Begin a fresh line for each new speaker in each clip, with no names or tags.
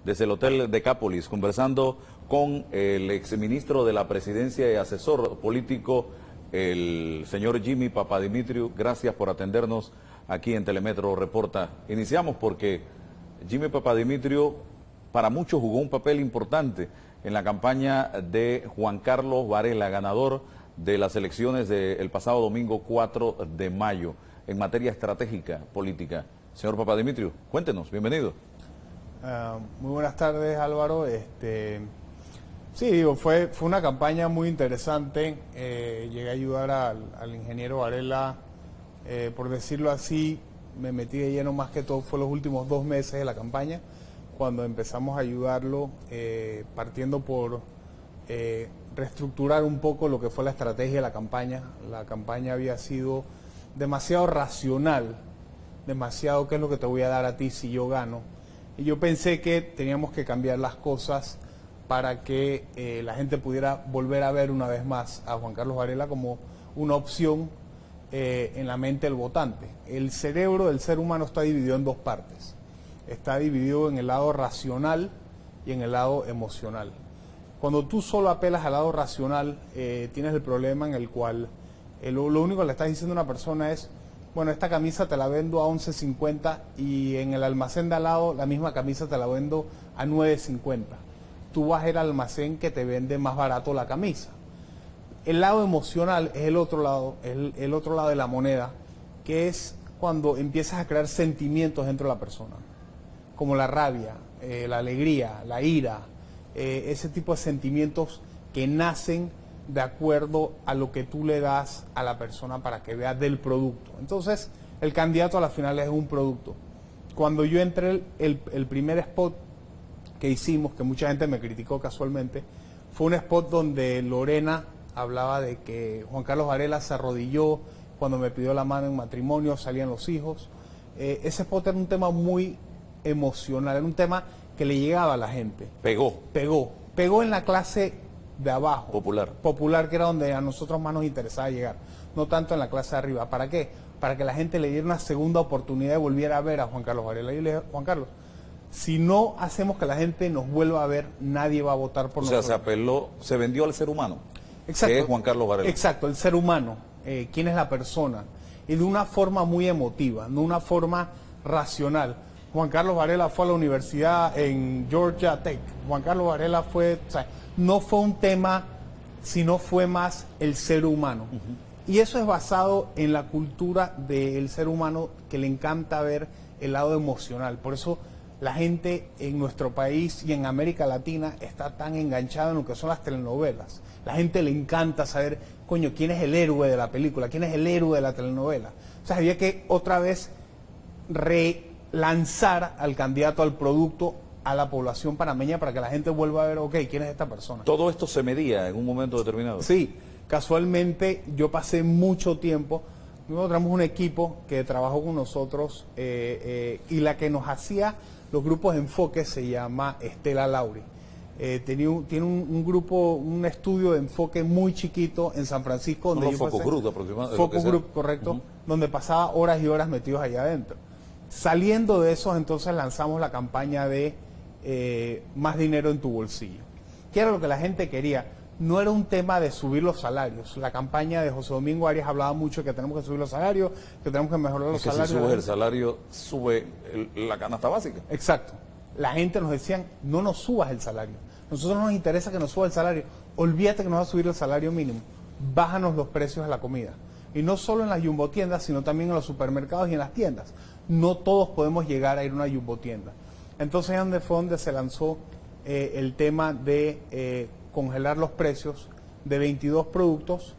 desde el Hotel Decápolis, conversando con el exministro de la Presidencia y asesor político, el señor Jimmy Papadimitriou. Gracias por atendernos aquí en Telemetro Reporta. Iniciamos porque Jimmy Papadimitriou para muchos jugó un papel importante en la campaña de Juan Carlos Varela, ganador de las elecciones del pasado domingo 4 de mayo, en materia estratégica política. Señor Papadimitriou, cuéntenos, bienvenido.
Muy buenas tardes, Álvaro. Sí, digo, fue una campaña muy interesante. Llegué a ayudar al ingeniero Varela, por decirlo así, me metí de lleno más que todo, fue los últimos 2 meses de la campaña, cuando empezamos a ayudarlo, partiendo por reestructurar un poco lo que fue la estrategia de la campaña. La campaña había sido demasiado racional, demasiado qué es lo que te voy a dar a ti si yo gano. Y yo pensé que teníamos que cambiar las cosas para que la gente pudiera volver a ver una vez más a Juan Carlos Varela como una opción en la mente del votante. El cerebro del ser humano está dividido en 2 partes. Está dividido en el lado racional y en el lado emocional. Cuando tú solo apelas al lado racional, tienes el problema en el cual lo único que le estás diciendo a una persona es: bueno, esta camisa te la vendo a 11.50 y en el almacén de al lado la misma camisa te la vendo a 9.50. Tú vas a ir al almacén que te vende más barato la camisa. El lado emocional es el otro lado, el otro lado de la moneda, que es cuando empiezas a crear sentimientos dentro de la persona, como la rabia, la alegría, la ira, ese tipo de sentimientos que nacen de acuerdo a lo que tú le das a la persona para que vea del producto. Entonces, el candidato a la final es un producto. Cuando yo entré, el primer spot que hicimos, que mucha gente me criticó casualmente, fue un spot donde Lorena hablaba de que Juan Carlos Varela se arrodilló cuando me pidió la mano en matrimonio, salían los hijos. Ese spot era un tema muy emocional, era un tema que le llegaba a la gente. Pegó en la clase de abajo, popular, que era donde a nosotros más nos interesaba llegar, no tanto en la clase de arriba. ¿Para qué? Para que la gente le diera una segunda oportunidad y volviera a ver a Juan Carlos Varela. Y yo le dije: Juan Carlos, si no hacemos que la gente nos vuelva a ver, nadie va a votar por nosotros.
O sea, se vendió al ser humano.
Exacto,
que es Juan Carlos Varela.
Exacto, el ser humano, quién es la persona, y de una forma muy emotiva, no una forma racional. Juan Carlos Varela fue a la universidad en Georgia Tech. Juan Carlos Varela fue, o sea, no fue un tema, sino fue más el ser humano. Y eso es basado en la cultura del ser humano, que le encanta ver el lado emocional. Por eso la gente en nuestro país y en América Latina está tan enganchada en lo que son las telenovelas. La gente le encanta saber, coño, quién es el héroe de la película, quién es el héroe de la telenovela. O sea, había que otra vez relanzar al candidato, al producto, a la población panameña, para que la gente vuelva a ver, ok, ¿quién es esta persona?
¿Todo esto se medía en un momento determinado?
Sí, casualmente yo pasé mucho tiempo. Nosotros tenemos un equipo que trabajó con nosotros y la que nos hacía los grupos de enfoque se llama Estela Lauri. Tiene un grupo, un estudio de enfoque muy chiquito en San Francisco. Donde
yo Focus Group aproximadamente.
Focus Group, correcto, donde pasaba horas y horas metidos allá adentro. Saliendo de eso, entonces lanzamos la campaña de Más dinero en tu bolsillo. ¿Qué era lo que la gente quería? No era un tema de subir los salarios. La campaña de José Domingo Arias hablaba mucho de que tenemos que subir los salarios, que tenemos que mejorar los salarios.
Si subes el salario, sube la canasta básica.
Exacto. La gente nos decía: no nos subas el salario. Nosotros no nos interesa que nos suba el salario. Olvídate que nos va a subir el salario mínimo. Bájanos los precios de la comida. Y no solo en las jumbotiendas, sino también en los supermercados y en las tiendas. No todos podemos llegar a ir a una jumbotienda. Entonces fue donde se lanzó el tema de congelar los precios de 22 productos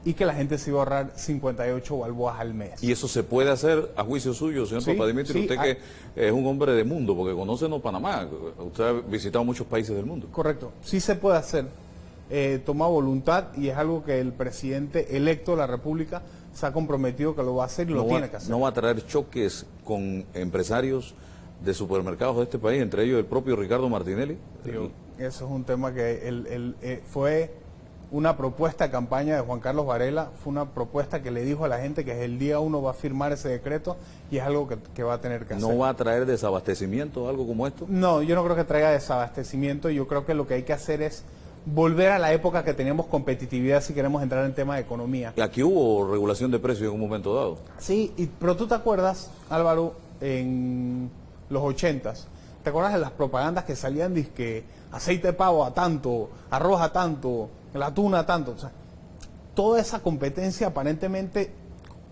y que la gente se iba a ahorrar 58 balboas al mes.
¿Y eso se puede hacer a juicio suyo, señor Papadimitriou? Sí, usted que es un hombre de mundo, porque conoce Panamá, usted ha visitado muchos países del mundo.
Correcto, sí se puede hacer. Toma voluntad y es algo que el presidente electo de la República se ha comprometido que lo va a hacer y lo tiene que hacer.
¿No va a traer choques con empresarios de supermercados de este país, entre ellos el propio Ricardo Martinelli?
Digo, eso es un tema que fue una propuesta de campaña de Juan Carlos Varela, fue una propuesta que le dijo a la gente que desde el día 1 va a firmar ese decreto y es algo que va a tener que hacer.
¿No va a traer desabastecimiento o algo como esto?
No, yo no creo que traiga desabastecimiento, yo creo que lo que hay que hacer es volver a la época que teníamos competitividad si queremos entrar en tema de economía.
Aquí hubo regulación de precios en un momento dado.
Sí, pero tú te acuerdas, Álvaro, en los 80s, ¿te acuerdas de las propagandas que salían de que aceite de pavo a tanto, arroz a tanto, el atún a tanto? O sea, toda esa competencia aparentemente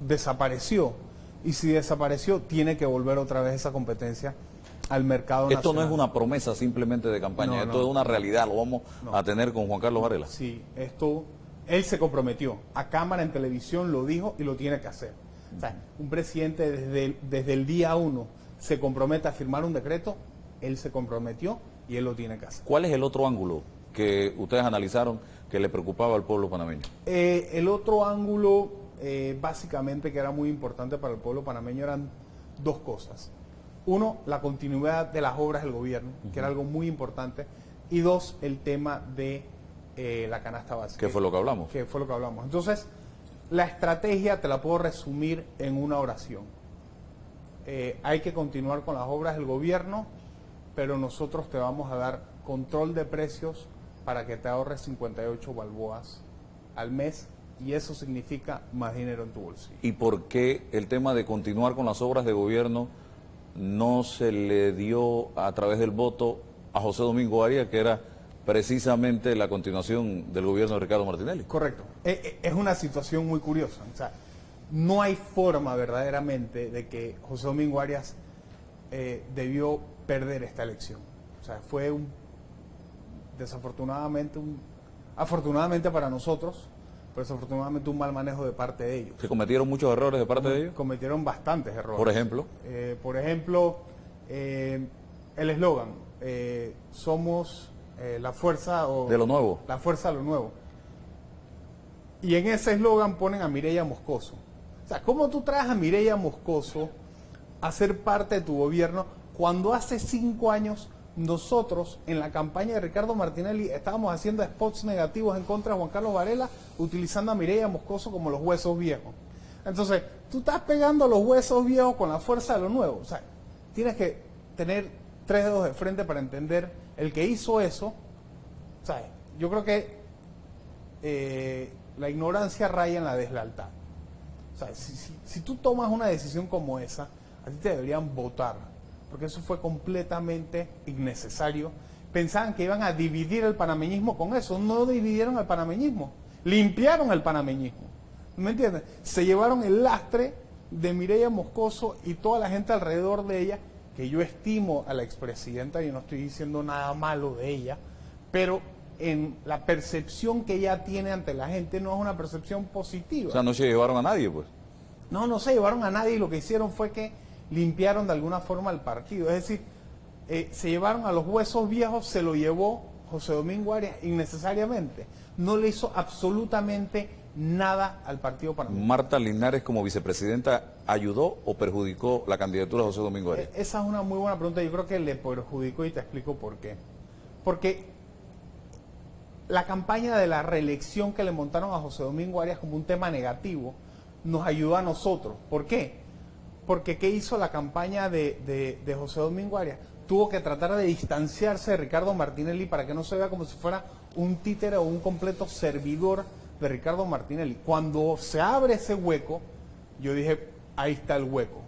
desapareció. Y si desapareció, tiene que volver otra vez esa competencia al mercado
Esto
nacional.
no es una promesa simplemente de campaña, esto es una realidad, lo vamos a tener con Juan Carlos Varela.
Sí, esto, él se comprometió, a cámara, en televisión, lo dijo y lo tiene que hacer. O sea, un presidente desde el día 1 se compromete a firmar un decreto, él se comprometió y él lo tiene que hacer.
¿Cuál es el otro ángulo que ustedes analizaron que le preocupaba al pueblo panameño?
El otro ángulo, básicamente, que era muy importante para el pueblo panameño, eran dos cosas. Uno, la continuidad de las obras del gobierno, que era algo muy importante. Y dos, el tema de la canasta básica.
¿Qué fue lo que hablamos?
Que fue lo que hablamos. Entonces, la estrategia te la puedo resumir en una oración. Hay que continuar con las obras del gobierno, pero nosotros te vamos a dar control de precios para que te ahorres 58 balboas al mes, y eso significa más dinero en tu bolsillo.
¿Y por qué el tema de continuar con las obras de gobierno no se le dio a través del voto a José Domingo Arias, que era precisamente la continuación del gobierno de Ricardo Martinelli?
Correcto. Es una situación muy curiosa. O sea, no hay forma verdaderamente de que José Domingo Arias debió perder esta elección. O sea, fue afortunadamente para nosotros, pero desafortunadamente un mal manejo de parte de ellos.
¿Se cometieron muchos errores de parte de ellos?
Cometieron bastantes errores.
Por ejemplo.
El eslogan, somos la fuerza
de lo nuevo.
La fuerza de lo nuevo. Y en ese eslogan ponen a Mireya Moscoso. O sea, ¿cómo tú traes a Mireya Moscoso a ser parte de tu gobierno cuando hace 5 años nosotros en la campaña de Ricardo Martinelli estábamos haciendo spots negativos en contra de Juan Carlos Varela, utilizando a Mireya Moscoso como los huesos viejos? Entonces, tú estás pegando los huesos viejos con la fuerza de lo nuevo. O sea, tienes que tener 3 dedos de frente para entender el que hizo eso. O sea, yo creo que la ignorancia raya en la deslealtad. O sea, si tú tomas una decisión como esa, a ti te deberían votar, porque eso fue completamente innecesario. Pensaban que iban a dividir el panameñismo con eso. No dividieron el panameñismo, limpiaron el panameñismo. ¿Me entiendes? Se llevaron el lastre de Mireya Moscoso y toda la gente alrededor de ella, que yo estimo a la expresidenta, y no estoy diciendo nada malo de ella, pero en la percepción que ella tiene ante la gente no es una percepción positiva.
O sea, no se llevaron a nadie, pues.
No se llevaron a nadie, y lo que hicieron fue que limpiaron de alguna forma el partido. Es decir, se llevaron a los huesos viejos, se lo llevó José Domingo Arias innecesariamente. No le hizo absolutamente nada al partido panameño.
¿Marta Linares como vicepresidenta ayudó o perjudicó la candidatura de José Domingo Arias?
Esa es una muy buena pregunta. Yo creo que le perjudicó, y te explico por qué. Porque la campaña de la reelección que le montaron a José Domingo Arias como un tema negativo nos ayudó a nosotros. ¿Por qué? Porque ¿qué hizo la campaña de José Domingo Arias? Tuvo que tratar de distanciarse de Ricardo Martinelli para que no se vea como si fuera un títere o un completo servidor de Ricardo Martinelli. Cuando se abre ese hueco, yo dije, ahí está el hueco.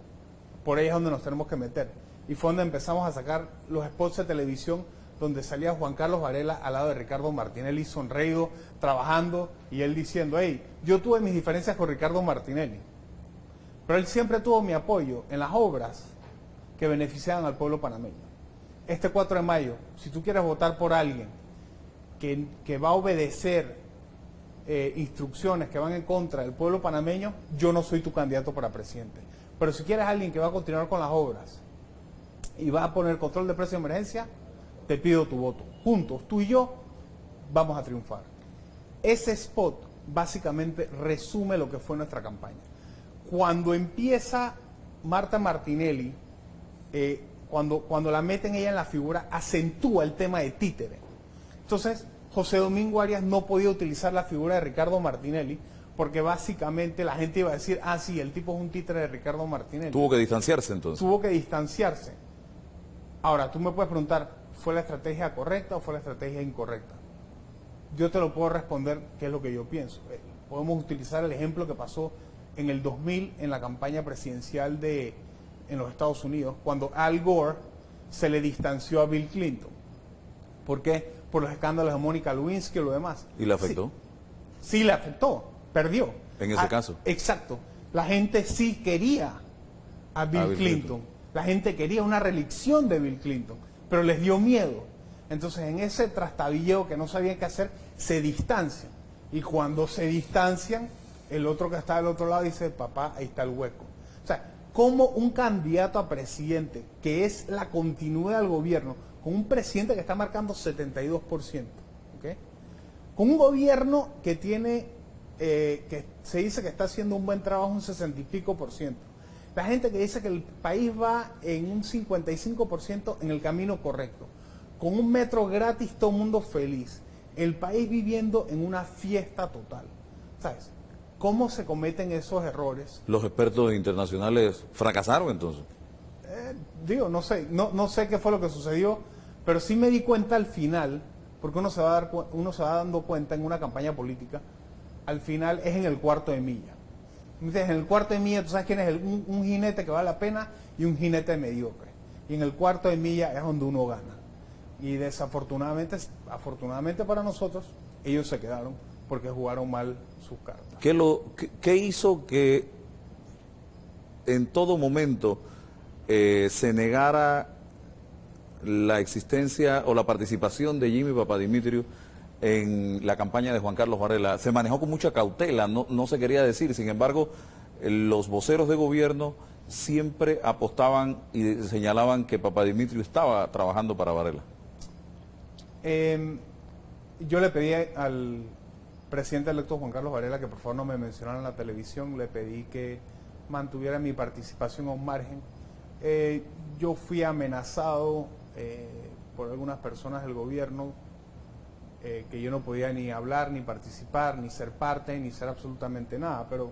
Por ahí es donde nos tenemos que meter. Y fue donde empezamos a sacar los spots de televisión donde salía Juan Carlos Varela al lado de Ricardo Martinelli, sonreído, trabajando, y él diciendo, hey, yo tuve mis diferencias con Ricardo Martinelli, pero él siempre tuvo mi apoyo en las obras que beneficiaban al pueblo panameño. Este 4 de mayo, si tú quieres votar por alguien que va a obedecer instrucciones que van en contra del pueblo panameño, yo no soy tu candidato para presidente. Pero si quieres alguien que va a continuar con las obras y va a poner control de precio de emergencia, te pido tu voto. Juntos, tú y yo, vamos a triunfar. Ese spot básicamente resume lo que fue nuestra campaña. Cuando empieza Marta Martinelli, cuando la meten ella en la figura, acentúa el tema de títere. Entonces, José Domingo Arias no podía utilizar la figura de Ricardo Martinelli, porque básicamente la gente iba a decir, ah, sí, el tipo es un títere de Ricardo Martinelli.
Tuvo que distanciarse entonces.
Tuvo que distanciarse. Ahora, tú me puedes preguntar, ¿fue la estrategia correcta o fue la estrategia incorrecta? Yo te lo puedo responder, qué es lo que yo pienso. Podemos utilizar el ejemplo que pasó en el 2000 en la campaña presidencial en los Estados Unidos, cuando Al Gore se le distanció a Bill Clinton. ¿Por qué? Por los escándalos de Mónica Lewinsky y lo demás.
¿Y le afectó?
Sí, le afectó, perdió.
En ese caso.
Exacto. La gente sí quería a Bill Clinton. La gente quería una reelección de Bill Clinton, pero les dio miedo. Entonces, en ese trastabilleo que no sabían qué hacer, se distancian. Y cuando se distancian, el otro que está del otro lado dice, papá, ahí está el hueco. O sea, como un candidato a presidente, que es la continuidad del gobierno, con un presidente que está marcando 72%, ¿okay? Con un gobierno que tiene, que se dice que está haciendo un buen trabajo, un 60 y pico %. La gente que dice que el país va en un 55% en el camino correcto. Con un metro gratis, todo el mundo feliz. El país viviendo en una fiesta total. ¿Sabes? ¿Cómo se cometen esos errores?
¿Los expertos internacionales fracasaron entonces?
No sé, no sé qué fue lo que sucedió, pero sí me di cuenta al final, porque uno se va dando cuenta en una campaña política, al final es en el cuarto de milla. Entonces, en el cuarto de milla, tú sabes quién es un jinete que vale la pena y un jinete mediocre. Y en el cuarto de milla es donde uno gana. Y desafortunadamente, afortunadamente para nosotros, ellos se quedaron porque jugaron mal sus cartas.
¿Qué hizo que en todo momento se negara la existencia o la participación de Jimmy Papadimitriou en la campaña de Juan Carlos Varela? Se manejó con mucha cautela, no se quería decir. Sin embargo, los voceros de gobierno siempre apostaban y señalaban que Papadimitriou estaba trabajando para Varela.
Yo le pedí al presidente electo Juan Carlos Varela que por favor no me mencionara en la televisión, le pedí que mantuviera mi participación a un margen. Yo fui amenazado por algunas personas del gobierno, que yo no podía ni hablar, ni participar, ni ser parte, ni ser absolutamente nada, pero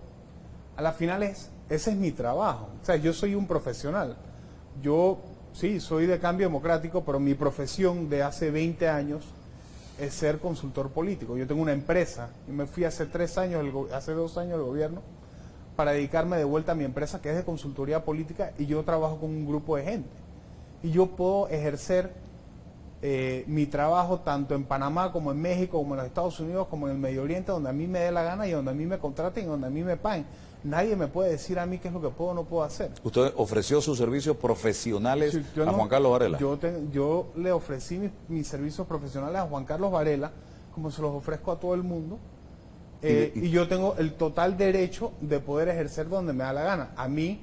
a la final ese es mi trabajo. O sea, yo soy un profesional. Yo sí, soy de Cambio Democrático, pero mi profesión de hace 20 años es ser consultor político. Yo tengo una empresa y me fui hace 2 años del gobierno para dedicarme de vuelta a mi empresa, que es de consultoría política, y yo trabajo con un grupo de gente. Y yo puedo ejercer mi trabajo tanto en Panamá como en México, como en los Estados Unidos, como en el Medio Oriente, donde a mí me dé la gana y donde a mí me contraten y donde a mí me paguen. Nadie me puede decir a mí qué es lo que puedo o no puedo hacer.
¿Usted ofreció sus servicios profesionales a Juan Carlos Varela?
Yo le ofrecí mis servicios profesionales a Juan Carlos Varela, como se los ofrezco a todo el mundo, y yo tengo el total derecho de poder ejercer donde me da la gana. A mí,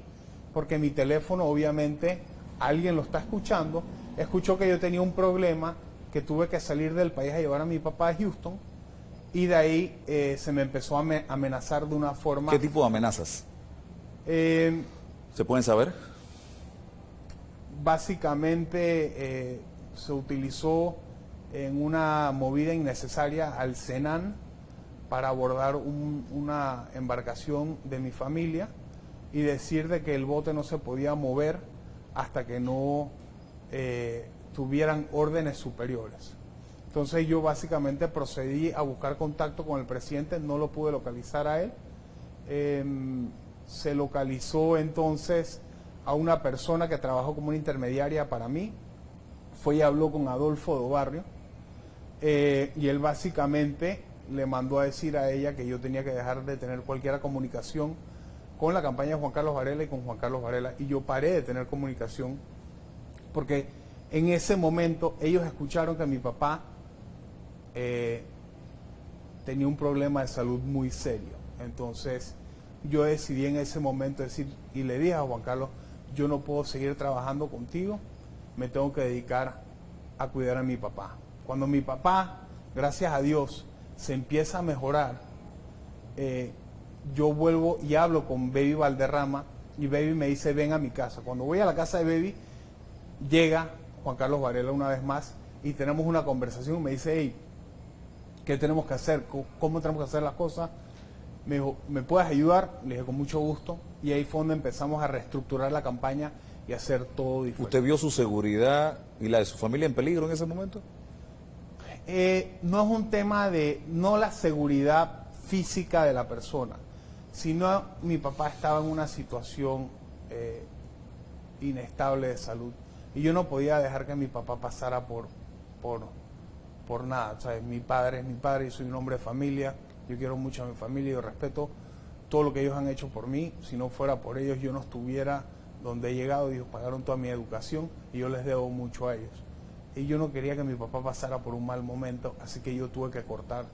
porque mi teléfono obviamente alguien lo está escuchando, escuchó que yo tenía un problema, que tuve que salir del país a llevar a mi papá a Houston, y de ahí se me empezó a amenazar de una forma...
¿Qué tipo de amenazas? ¿Se pueden saber?
Básicamente se utilizó en una movida innecesaria al Senan para abordar una embarcación de mi familia y decir de que el bote no se podía mover hasta que no tuvieran órdenes superiores. Entonces yo básicamente procedí a buscar contacto con el presidente, no lo pude localizar a él. Se localizó entonces a una persona que trabajó como una intermediaria para mí, fue y habló con Adolfo do Barrio, y él básicamente le mandó a decir a ella que yo tenía que dejar de tener cualquier comunicación con la campaña de Juan Carlos Varela y con Juan Carlos Varela, y yo paré de tener comunicación porque en ese momento ellos escucharon que mi papá tenía un problema de salud muy serio. Entonces yo decidí en ese momento decir, y le dije a Juan Carlos, yo no puedo seguir trabajando contigo, me tengo que dedicar a cuidar a mi papá. Cuando mi papá, gracias a Dios, se empieza a mejorar, yo vuelvo y hablo con Baby Valderrama, y Baby me dice, ven a mi casa. Cuando voy a la casa de Baby, llega Juan Carlos Varela una vez más, y tenemos una conversación, y me dice, hey, ¿qué tenemos que hacer? ¿Cómo tenemos que hacer las cosas? Me dijo, ¿me puedes ayudar? Le dije, con mucho gusto. Y ahí fue donde empezamos a reestructurar la campaña y hacer todo diferente.
¿Usted vio su seguridad y la de su familia en peligro en ese momento?
No es un tema de, no la seguridad física de la persona, sino mi papá estaba en una situación inestable de salud. Y yo no podía dejar que mi papá pasara por nada. O sea, mi padre es mi padre, yo soy un hombre de familia, yo quiero mucho a mi familia, yo respeto todo lo que ellos han hecho por mí. Si no fuera por ellos, yo no estuviera donde he llegado. Ellos pagaron toda mi educación y yo les debo mucho a ellos. Y yo no quería que mi papá pasara por un mal momento, así que yo tuve que cortar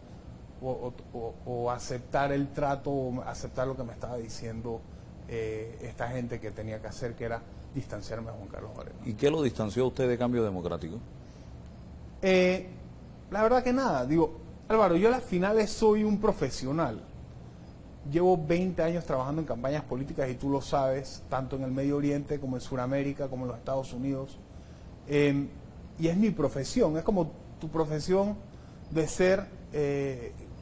o aceptar el trato, o aceptar lo que me estaba diciendo esta gente que tenía que hacer, que era distanciarme de Juan Carlos Varela.
¿Y qué lo distanció a usted de Cambio Democrático?
La verdad que nada, digo, Álvaro, yo a las finales soy un profesional. Llevo 20 años trabajando en campañas políticas y tú lo sabes, tanto en el Medio Oriente como en Sudamérica, como en los Estados Unidos. Y es mi profesión, es como tu profesión de ser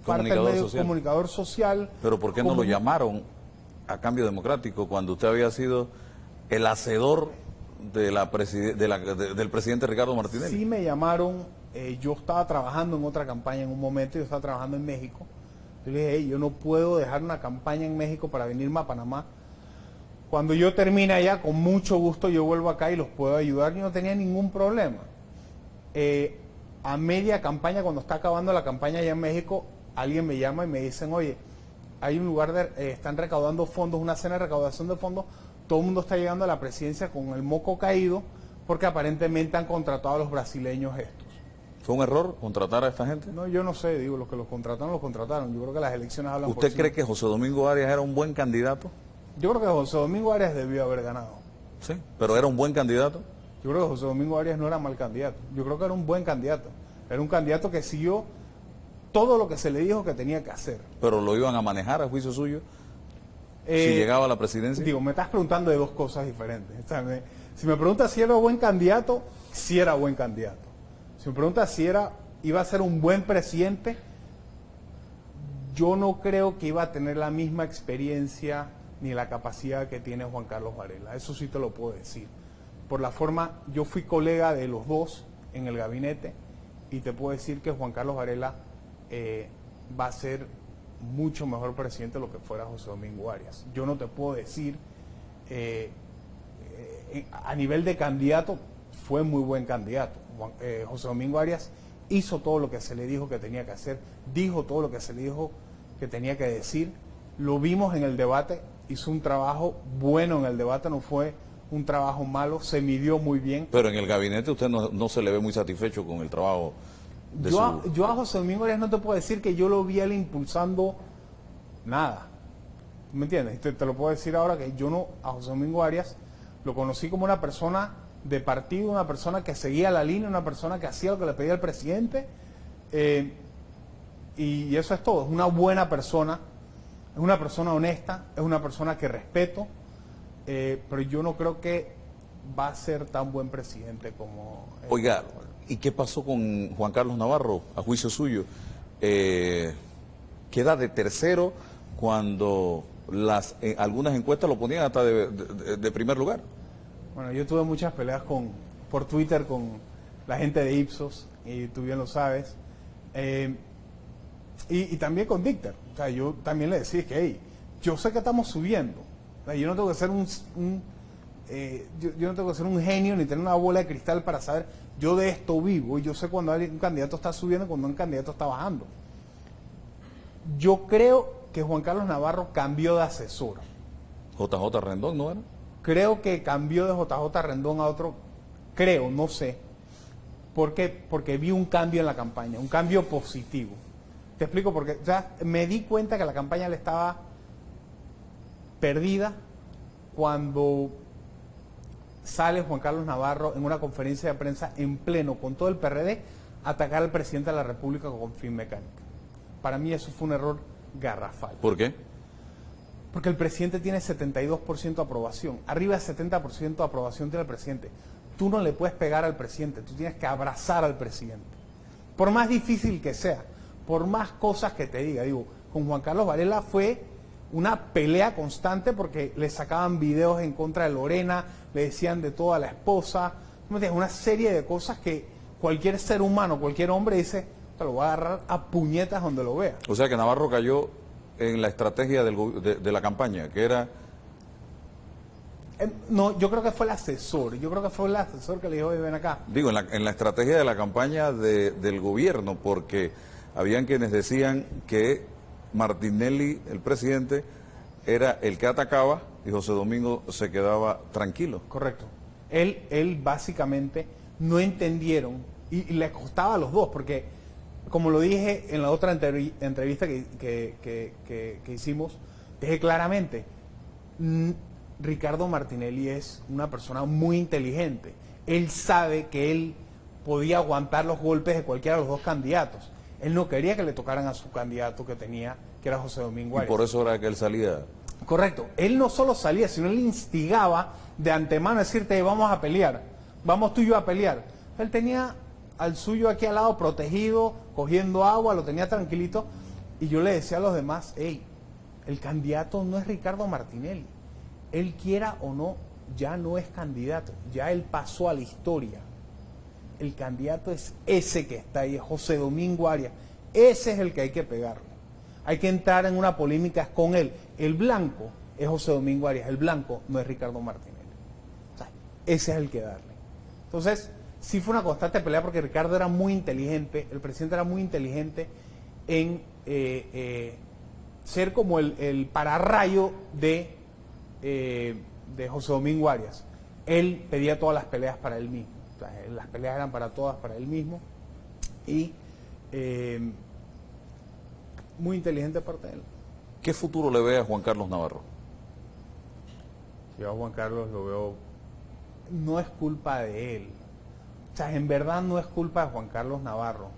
parte del medio comunicador social.
Pero ¿por qué no lo llamaron a Cambio Democrático cuando usted había sido el hacedor de del presidente Ricardo Martinelli?
Sí me llamaron, yo estaba trabajando en otra campaña en un momento, yo estaba trabajando en México. Yo le dije, hey, yo no puedo dejar una campaña en México para venirme a Panamá. Cuando yo termine allá, con mucho gusto yo vuelvo acá y los puedo ayudar. Yo no tenía ningún problema. A media campaña, cuando está acabando la campaña allá en México, alguien me llama y me dicen, oye, hay un lugar, están recaudando fondos, una cena de recaudación de fondos, todo el mundo está llegando a la presidencia con el moco caído porque aparentemente han contratado a los brasileños estos.
¿Fue un error contratar a esta gente?
No, yo no sé, digo, los que los contrataron, los contrataron. Yo creo que las elecciones hablan por sí.
¿Usted cree que José Domingo Arias era un buen candidato?
Yo creo que José Domingo Arias debió haber ganado.
Sí, pero era un buen candidato.
Yo creo que José Domingo Arias no era mal candidato. Yo creo que era un buen candidato. Era un candidato que siguió todo lo que se le dijo que tenía que hacer.
¿Pero lo iban a manejar a juicio suyo si llegaba a la presidencia?
Digo, me estás preguntando de dos cosas diferentes. Si me preguntas si era buen candidato, sí era buen candidato. Si me preguntas si iba a ser un buen presidente, yo no creo que iba a tener la misma experiencia ni la capacidad que tiene Juan Carlos Varela. Eso sí te lo puedo decir. Por la forma, yo fui colega de los dos en el gabinete y te puedo decir que Juan Carlos Varela va a ser mucho mejor presidente de lo que fuera José Domingo Arias. Yo no te puedo decir, a nivel de candidato, fue muy buen candidato. José Domingo Arias hizo todo lo que se le dijo que tenía que hacer, dijo todo lo que se le dijo que tenía que decir, lo vimos en el debate, hizo un trabajo bueno en el debate, no fue un trabajo malo, se midió muy bien.
Pero en el gabinete usted no se le ve muy satisfecho con el trabajo de
yo a José Domingo Arias no te puedo decir que yo lo vi a él impulsando nada, ¿me entiendes? Te lo puedo decir ahora que yo no, a José Domingo Arias lo conocí como una persona de partido, una persona que seguía la línea, una persona que hacía lo que le pedía el presidente, y eso es todo. Es una buena persona, es una persona honesta, es una persona que respeto, pero yo no creo que va a ser tan buen presidente como...
Oiga, ¿y qué pasó con Juan Carlos Navarro, a juicio suyo? Queda de tercero cuando algunas encuestas lo ponían hasta de primer lugar.
Bueno, yo tuve muchas peleas por Twitter con la gente de Ipsos, y tú bien lo sabes, y también con Dicter. O sea, yo también le decía que, hey, yo sé que estamos subiendo, o sea, yo no tengo que ser yo no tengo que ser un genio ni tener una bola de cristal para saber, yo de esto vivo, y yo sé cuando un candidato está subiendo y cuando un candidato está bajando. Yo creo que Juan Carlos Navarro cambió de asesor.
JJ Rendón, ¿no era?
Creo que cambió de JJ Rendón a otro, creo, no sé. ¿Por qué? Porque vi un cambio en la campaña, un cambio positivo. Te explico por qué. O sea, me di cuenta que la campaña le estaba perdida cuando sale Juan Carlos Navarro en una conferencia de prensa en pleno, con todo el PRD, a atacar al presidente de la República con fin mecánica. Para mí eso fue un error garrafal.
¿Por qué?
Porque el presidente tiene 72% de aprobación. Arriba de 70% de aprobación tiene el presidente. Tú no le puedes pegar al presidente, tú tienes que abrazar al presidente. Por más difícil que sea. por más cosas que te diga, digo, con Juan Carlos Varela fue una pelea constante porque le sacaban videos en contra de Lorena, le decían de todo a la esposa, una serie de cosas que cualquier ser humano, cualquier hombre dice, te lo voy a agarrar a puñetas donde lo vea.
O sea que Navarro cayó en la estrategia de la campaña, que era...
No, yo creo que fue el asesor, que le dijo, "Oye, ven acá".
Digo, en la estrategia de la campaña del gobierno, porque habían quienes decían que Martinelli, el presidente, era el que atacaba y José Domingo se quedaba tranquilo.
Correcto. Él básicamente no entendieron, y le costaba a los dos, porque como lo dije en la otra entrevista que hicimos, dije claramente, Ricardo Martinelli es una persona muy inteligente. Él sabe que él podía aguantar los golpes de cualquiera de los dos candidatos. Él no quería que le tocaran a su candidato que tenía, que era José Domingo Arias.
Y por eso era que él salía.
Correcto. Él no solo salía, sino él instigaba de antemano a decirte, vamos a pelear, vamos tú y yo a pelear. Él tenía al suyo aquí al lado protegido, cogiendo agua, lo tenía tranquilito, y yo le decía a los demás, hey, el candidato no es Ricardo Martinelli. Él quiera o no, ya no es candidato, ya él pasó a la historia. El candidato es ese que está ahí, José Domingo Arias. Ese es el que hay que pegarle. Hay que entrar en una polémica con él. El blanco es José Domingo Arias, el blanco no es Ricardo Martinelli. O sea, ese es el que darle. Entonces, sí fue una constante pelea porque Ricardo era muy inteligente, el presidente era muy inteligente en ser como el pararrayo de José Domingo Arias. Él pedía todas las peleas para él mismo. O sea, las peleas eran para todas, para él mismo. Y muy inteligente parte de él.
¿Qué futuro le ve a Juan Carlos Navarro?
Yo a Juan Carlos lo veo, no es culpa de él. O sea, en verdad no es culpa de Juan Carlos Navarro.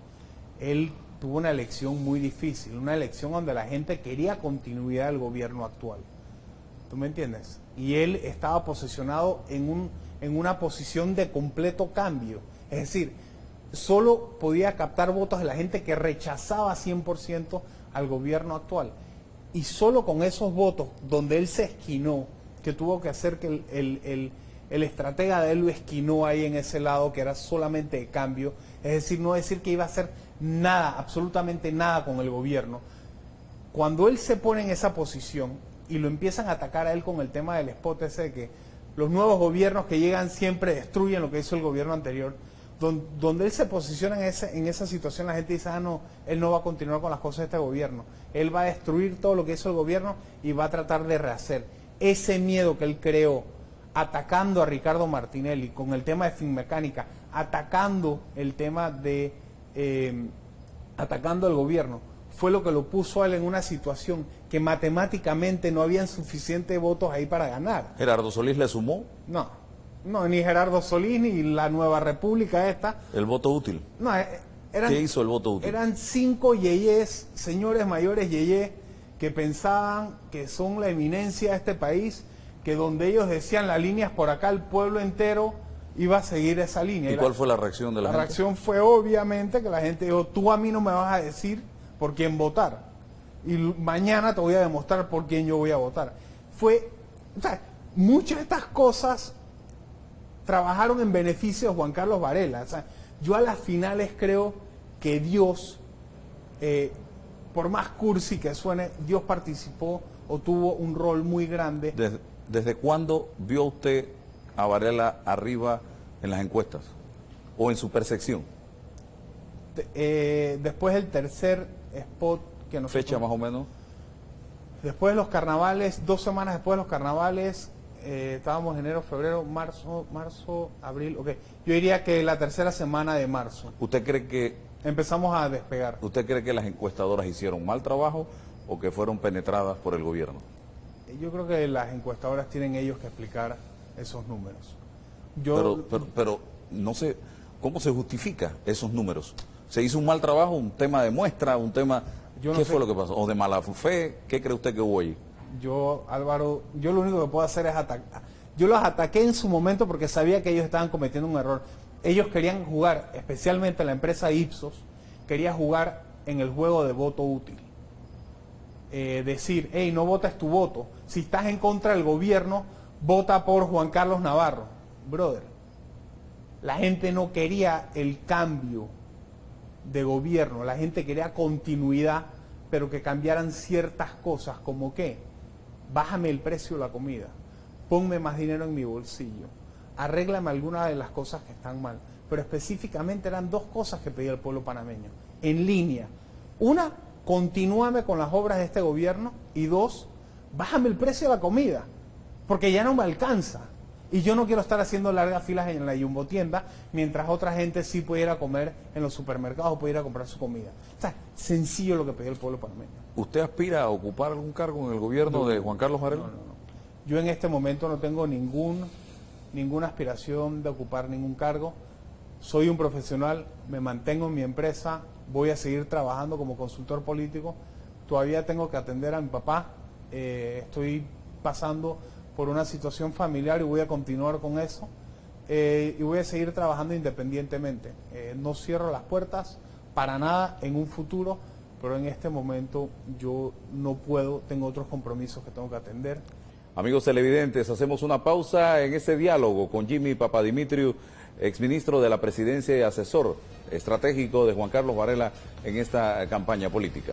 Él tuvo una elección muy difícil, una elección donde la gente quería continuidad del gobierno actual. ¿Tú me entiendes? Y él estaba posicionado en una posición de completo cambio. Es decir, solo podía captar votos de la gente que rechazaba 100% al gobierno actual. Y solo con esos votos, donde él se esquinó, que tuvo que hacer que el estratega de él lo esquinó ahí en ese lado, que era solamente de cambio, es decir, no decir que iba a hacer nada, absolutamente nada con el gobierno. Cuando él se pone en esa posición y lo empiezan a atacar a él con el tema del spot ese de que los nuevos gobiernos que llegan siempre destruyen lo que hizo el gobierno anterior, donde él se posiciona en esa situación, la gente dice, no, él no va a continuar con las cosas de este gobierno, él va a destruir todo lo que hizo el gobierno y va a tratar de rehacer. Ese miedo que él creó atacando a Ricardo Martinelli con el tema de Finmecánica, atacando el tema de atacando al gobierno, fue lo que lo puso a él en una situación que matemáticamente no habían suficientes votos ahí para ganar.
¿Gerardo Solís le sumó?
No, ni Gerardo Solís ni la Nueva República esta.
¿El voto útil?
No,
¿Qué hizo el voto útil?
Eran 5 yeyés, señores mayores yeyés, que pensaban que son la eminencia de este país, que donde ellos decían las líneas por acá, el pueblo entero iba a seguir esa línea.
¿Y cuál fue la reacción de la gente?
La reacción fue obviamente que la gente dijo, tú a mí no me vas a decir por quién votar. Y mañana te voy a demostrar por quién yo voy a votar. O sea, muchas de estas cosas trabajaron en beneficio de Juan Carlos Varela. O sea, yo a las finales creo que Dios, por más cursi que suene, Dios participó o tuvo un rol muy grande.
¿Desde cuándo vio usted a Varela arriba en las encuestas o en su percepción?
Después del tercer spot que nosotros...
¿Fecha más o menos?
Después de los carnavales, 2 semanas después de los carnavales, estábamos enero, febrero, marzo, abril, ok. Yo diría que la tercera semana de marzo.
¿Usted cree que...
empezamos a despegar.
¿Usted cree que las encuestadoras hicieron mal trabajo o que fueron penetradas por el gobierno?
Yo creo que las encuestadoras tienen ellos que explicar esos números.
Pero no sé, ¿cómo se justifica esos números? ¿Se hizo un mal trabajo, un tema de muestra, un tema... ¿Qué fue lo que pasó? ¿O de mala fe? ¿Qué cree usted que hubo ahí?
Yo, Álvaro, yo lo único que puedo hacer es atacar. Yo los ataqué en su momento porque sabía que ellos estaban cometiendo un error. Ellos querían jugar, especialmente la empresa Ipsos, quería jugar en el juego de voto útil. Decir, hey, no votes tu voto. Si estás en contra del gobierno, vota por Juan Carlos Navarro. Brother, la gente no quería el cambio de gobierno, la gente quería continuidad, pero que cambiaran ciertas cosas, como que, bájame el precio de la comida, ponme más dinero en mi bolsillo, arréglame algunas de las cosas que están mal. Pero específicamente eran dos cosas que pedía el pueblo panameño, en línea. Una, continúame con las obras de este gobierno, y dos, bájame el precio de la comida, porque ya no me alcanza. Y yo no quiero estar haciendo largas filas en la Jumbo tienda, mientras otra gente sí puede ir a comer en los supermercados, puede ir a comprar su comida. O sea, sencillo lo que pedía el pueblo panameño.
¿Usted aspira a ocupar algún cargo en el gobierno de Juan Carlos Varela?
No. Yo en este momento no tengo ninguna aspiración de ocupar ningún cargo. Soy un profesional, me mantengo en mi empresa, voy a seguir trabajando como consultor político. Todavía tengo que atender a mi papá, estoy pasando por una situación familiar y voy a continuar con eso. Y voy a seguir trabajando independientemente. No cierro las puertas para nada en un futuro, pero en este momento yo no puedo, tengo otros compromisos que tengo que atender.
Amigos televidentes, hacemos una pausa en este diálogo con Jimmy Papadimitriou, exministro de la Presidencia y asesor estratégico de Juan Carlos Varela en esta campaña política.